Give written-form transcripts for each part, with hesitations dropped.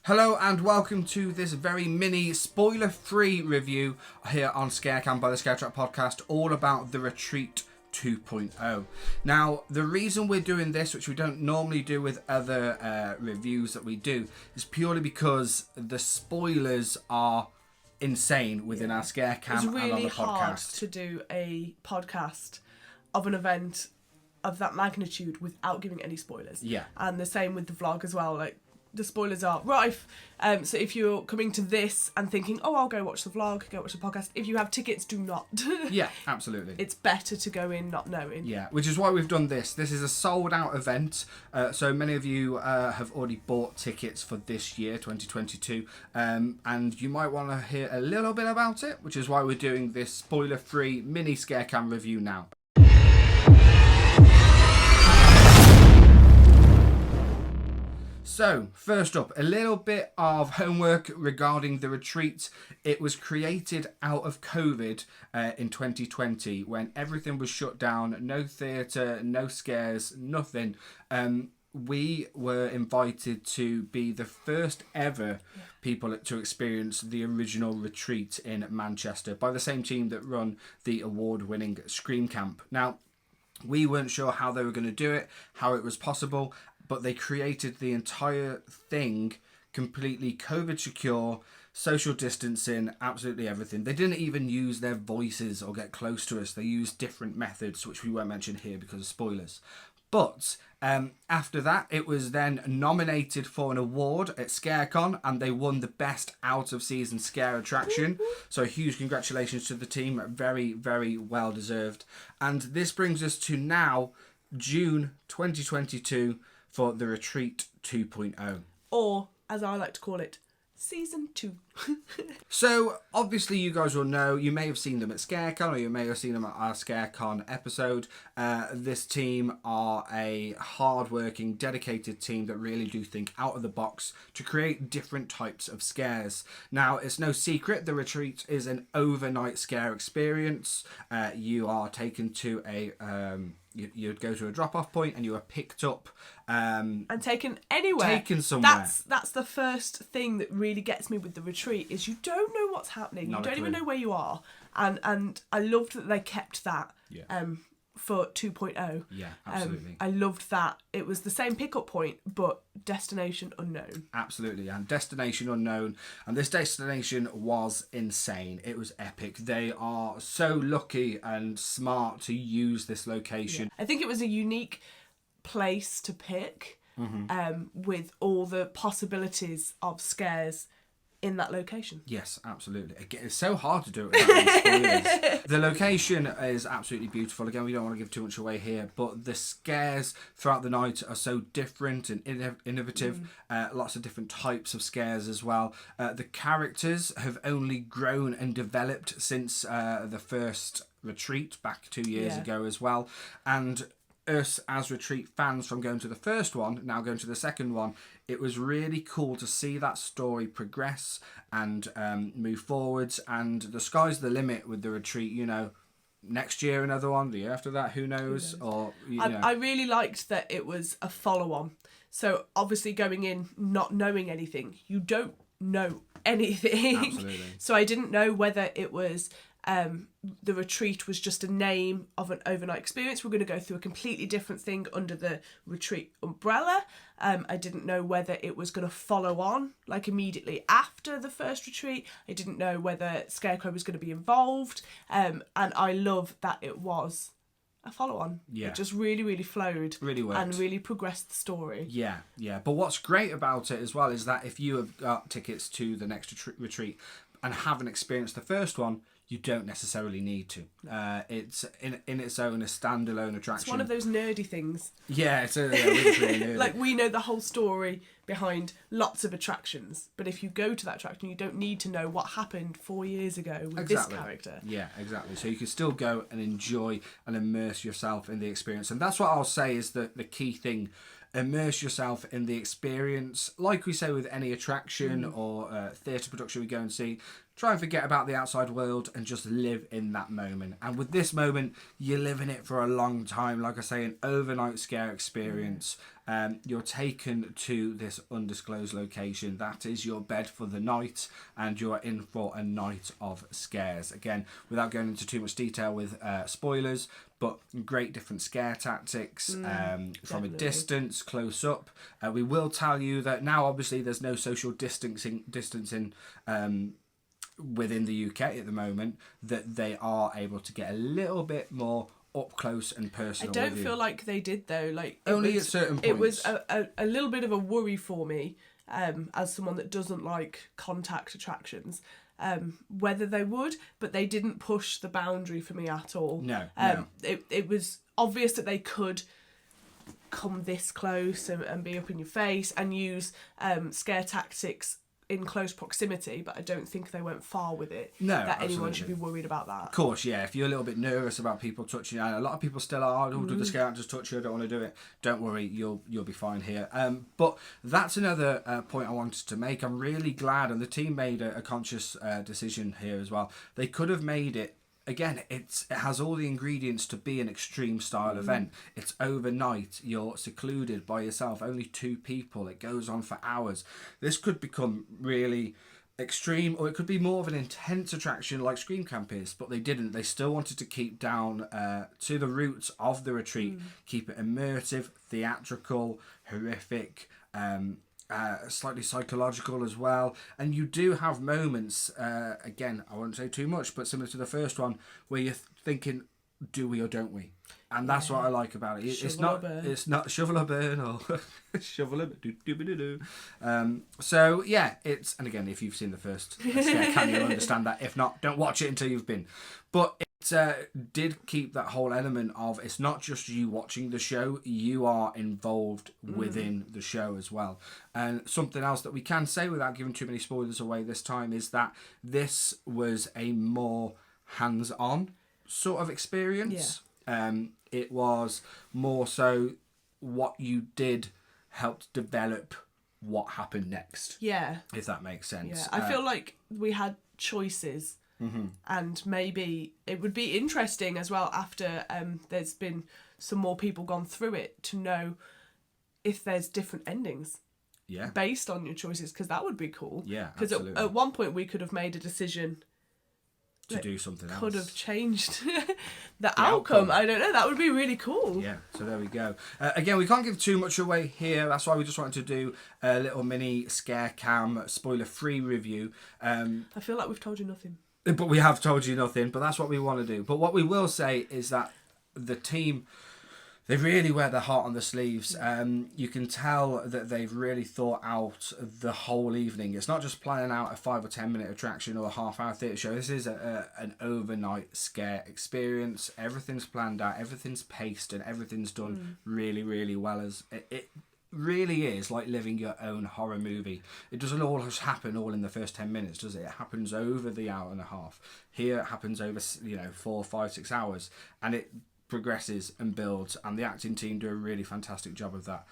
Hello and welcome to this very mini spoiler-free review here on ScareCam by the ScareTrack podcast, all about The Retreat 2.0. Now, the reason we're doing this, which we don't normally do with other reviews that we do, is purely because the spoilers are insane within our ScareCam it's really and on the hard podcast. to do a podcast of an event of that magnitude without giving any spoilers. Yeah. And the same with the vlog as well. Like, the spoilers are rife. So if you're coming to this and thinking, oh, I'll go watch the vlog, go watch the podcast, if you have tickets, do not. Yeah, absolutely. It's better to go in not knowing. Yeah, which is why we've done this. This is a sold-out event, so many of you have already bought tickets for this year, 2022, and you might want to hear a little bit about it, which is why we're doing this spoiler-free mini ScareCam review now. So, first up, a little bit of homework regarding The Retreat. It was created out of COVID in 2020 when everything was shut down, no theatre, no scares, nothing. We were invited to be the first ever people to experience the original Retreat in Manchester by the same team that run the award-winning ScareCam. Now, we weren't sure how they were going to do it, how it was possible, but they created the entire thing completely COVID secure, social distancing, absolutely everything. They didn't even use their voices or get close to us. They used different methods, which we won't mention here because of spoilers. But after that, it was then nominated for an award at ScareCon, and they won the best out of season scare attraction. So huge congratulations to the team. Very, very well deserved. And this brings us to now, June 2022, for The Retreat 2.0. Or, as I like to call it, Season 2. So, obviously you guys will know, you may have seen them at ScareCon, or you may have seen them at our ScareCon episode. This team are a hard-working, dedicated team that really do think out of the box to create different types of scares. Now, it's no secret, The Retreat is an overnight scare experience. You are taken to a... You'd go to a drop-off point and you are picked up and taken anywhere. Taken somewhere. That's the first thing that really gets me with the retreat is you don't know what's happening. You don't even know where you are. And I loved that they kept that for 2.0. Yeah, absolutely. I loved that. It was the same pickup point, but destination unknown. Absolutely, and destination unknown. And this destination was insane. It was epic. They are so lucky and smart to use this location. Yeah. I think it was a unique place to pick with all the possibilities of scares in that location. Yes, absolutely. Again, it's so hard to do it without any spoilers. The location is absolutely beautiful. Again, we don't want to give too much away here, but the scares throughout the night are so different and innovative. Lots of different types of scares as well. The characters have only grown and developed since the first Retreat back 2 years ago as well. And us as Retreat fans from going to the first one, now going to the second one, it was really cool to see that story progress and move forwards, and the sky's the limit with the Retreat. You know, next year another one, the year after that, who knows? Or I really liked that it was a follow-on. So obviously going in not knowing anything, you don't know anything. Absolutely. So I didn't know whether it was the Retreat was just a name of an overnight experience. We're going to go through a completely different thing under the Retreat umbrella. I didn't know whether it was going to follow on like immediately after the first Retreat. I didn't know whether Scarecrow was going to be involved. And I love that it was a follow-on. Yeah. It just really, really flowed. Really worked. And really progressed the story. Yeah. But what's great about it as well is that if you have got tickets to the next Retreat and haven't experienced the first one, you don't necessarily need to. It's in its own a standalone attraction. It's one of those nerdy things. Yeah, it's really nerdy. Like, we know the whole story behind lots of attractions, but if you go to that attraction, you don't need to know what happened 4 years ago with this character. Yeah, exactly. So you can still go and enjoy and immerse yourself in the experience. And that's what I'll say is the key thing immerse yourself in the experience. Like we say with any attraction or theatre production we go and see, try and forget about the outside world and just live in that moment. And with this moment, you live in it for a long time. Like I say, an overnight scare experience. You're taken to this undisclosed location. That is your bed for the night, and you're in for a night of scares. Again, without going into too much detail with spoilers, but great different scare tactics from a distance, close up. We will tell you that now, obviously, there's no social distancing within the UK at the moment, that they are able to get a little bit more up close and personal. I don't feel like they did though. Like only at certain points. It was a little bit of a worry for me, as someone that doesn't like contact attractions, whether they would, but they didn't push the boundary for me at all. No. It was obvious that they could come this close and be up in your face and use scare tactics in close proximity, but I don't think they went far with it. No, that absolutely. anyone should be worried about that. Of course, yeah. If you're a little bit nervous about people touching you, and a lot of people still are, do the scare, just touch you, I don't want to do it. Don't worry, you'll be fine here. But that's another point I wanted to make. I'm really glad, and the team made a conscious decision here as well. They could have made it. Again, it has all the ingredients to be an extreme style event. It's overnight. You're secluded by yourself, only 2 people. It goes on for hours. This could become really extreme, or it could be more of an intense attraction like ScareCam is, but they didn't. They still wanted to keep down to the roots of the retreat, keep it immersive, theatrical, horrific, slightly psychological as well. And you do have moments, again, I won't say too much, but similar to the first one, where you're thinking, do we or don't we? And that's what I like about it. It's not shovel or burn or shovel or do. So yeah, and again, if you've seen the first ScareCam, you'll understand that. If not, don't watch it until you've been. But it did keep that whole element of, it's not just you watching the show, you are involved within the show as well. And something else that we can say without giving too many spoilers away this time is that this was a more hands-on sort of experience. It was more so what you did helped develop what happened next. Yeah. If that makes sense. Yeah. I feel like we had choices. And maybe it would be interesting as well after there's been some more people gone through it to know if there's different endings. Yeah. Based on your choices, because that would be cool. Yeah, because at one point we could have made a decision to do something else. Could have changed the outcome. I don't know. That would be really cool. Yeah, so there we go. Again, we can't give too much away here. That's why we just wanted to do a little mini ScareCam spoiler-free review. I feel like we've told you nothing. But we have told you nothing, but that's what we want to do. But what we will say is that the team, they really wear their heart on their sleeves. You can tell that they've really thought out the whole evening. It's not just planning out a 5 or 10 minute attraction or a half-hour theatre show. This is an overnight scare experience. Everything's planned out, everything's paced, and everything's done really, really well. As it really is like living your own horror movie. It doesn't all just happen all in the first 10 minutes, does it? It happens over the hour and a half. Here it happens over 4, 5, 6 hours, and it progresses and builds, and the acting team do a really fantastic job of that.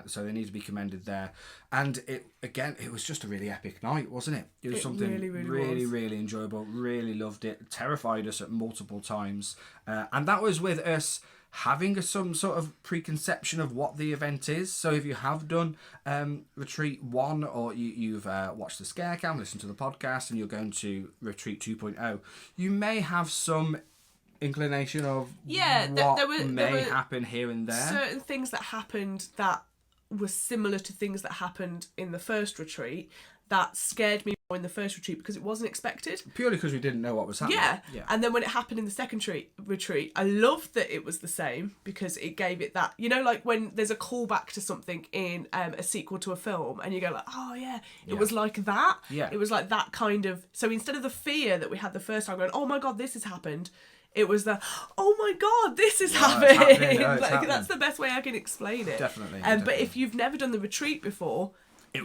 So they need to be commended there. And it was just a really epic night, wasn't it? It was something really enjoyable. Really loved it. Terrified us at multiple times, and that was with us having some sort of preconception of what the event is. So if you have done Retreat 1, or you've watched the ScareCam, listened to the podcast, and you're going to Retreat 2.0, you may have some inclination of what may happen here and there. Certain things that happened that were similar to things that happened in the first retreat that scared me more in the first retreat because it wasn't expected. Purely because we didn't know what was happening. Yeah. And then when it happened in the second retreat, I loved that it was the same because it gave it that, like when there's a callback to something in a sequel to a film and you go like, oh yeah, it was like that. Yeah. It was like that kind of, so instead of the fear that we had the first time going, oh my God, this has happened, it was the, oh my God, this is happening. That's the best way I can explain it. Definitely. But if you've never done the retreat before,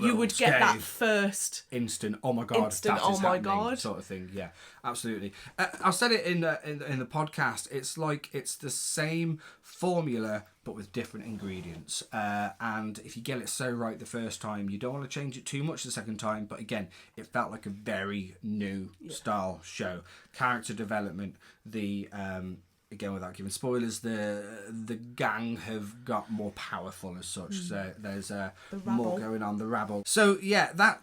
you would get that first instant. Oh my god! instant. That is Oh my happening god! Sort of thing. Yeah, absolutely. I said it in the podcast. It's like it's the same formula but with different ingredients. And if you get it so right the first time, you don't want to change it too much the second time. But again, it felt like a very new style show. Character development. The again, without giving spoilers, the gang have got more powerful as such. So there's more going on, the rabble. So yeah, that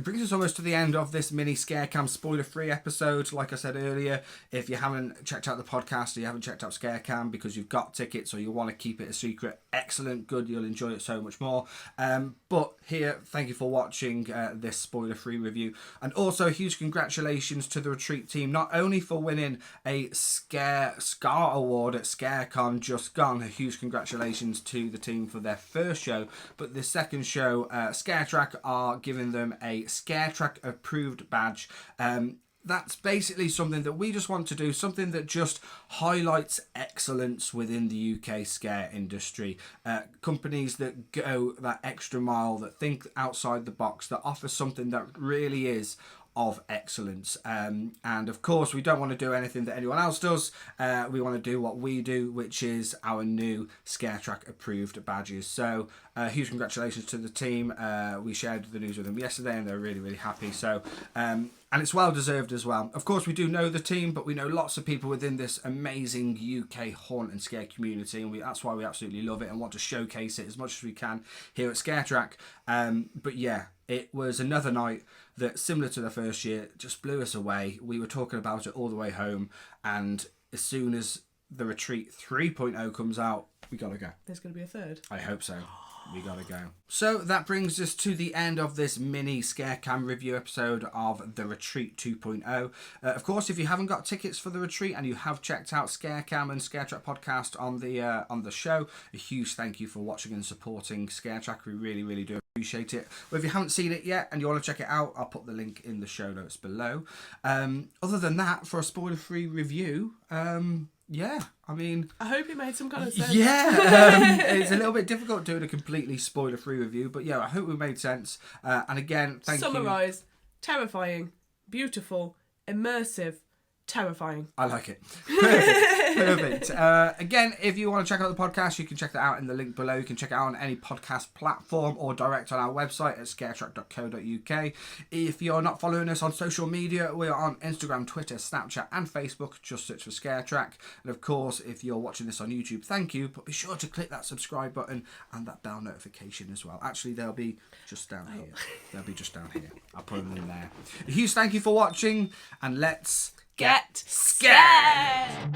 brings us almost to the end of this mini ScareCam spoiler-free episode. Like I said earlier, if you haven't checked out the podcast or you haven't checked out ScareCam because you've got tickets or you want to keep it a secret, excellent, good, you'll enjoy it so much more. But here, thank you for watching this spoiler-free review. And also, huge congratulations to the Retreat team, not only for winning a Scar Award at ScareCon just gone, a huge congratulations to the team for their first show, but the second show, ScareTrack, are giving them a ScareTrack approved badge. That's basically something that we just want to do, something that just highlights excellence within the UK scare industry. Companies that go that extra mile, that think outside the box, that offer something that really is of excellence. And of course, we don't want to do anything that anyone else does. We want to do what we do, which is our new ScareTrack approved badges. So huge congratulations to the team. We shared the news with them yesterday and they're really, really happy. So and it's well deserved as well. Of course, we do know the team, but we know lots of people within this amazing UK haunt and scare community, and that's why we absolutely love it and want to showcase it as much as we can here at ScareTrack. But yeah, it was another night that, similar to the first year, just blew us away. We were talking about it all the way home, and as soon as the Retreat 3.0 comes out, we gotta go. There's going to be a third. I hope so. We gotta go. So that brings us to the end of this mini ScareCam review episode of the Retreat 2.0. Of course, if you haven't got tickets for the Retreat and you have checked out ScareCam and ScareTrack podcast on the show, a huge thank you for watching and supporting ScareTrack. We really, really do appreciate it. Well, if you haven't seen it yet and you want to check it out, I'll put the link in the show notes below. Other than that, for a spoiler-free review, yeah, I mean, I hope it made some kind of sense. Yeah, it's a little bit difficult doing a completely spoiler-free review, but yeah, I hope we made sense. And again, thank you. Summarise: terrifying, beautiful, immersive, terrifying. I like it. Perfect. Perfect. Again, if you want to check out the podcast, you can check that out in the link below. You can check it out on any podcast platform or direct on our website at scaretrack.co.uk. If you're not following us on social media, we are on Instagram, Twitter, Snapchat and Facebook. Just search for ScareTrack. And of course, if you're watching this on YouTube, thank you. But be sure to click that subscribe button and that bell notification as well. Actually, they'll be just down here. They'll be just down here. I'll put them in there. A huge thank you for watching, and let's Get scared!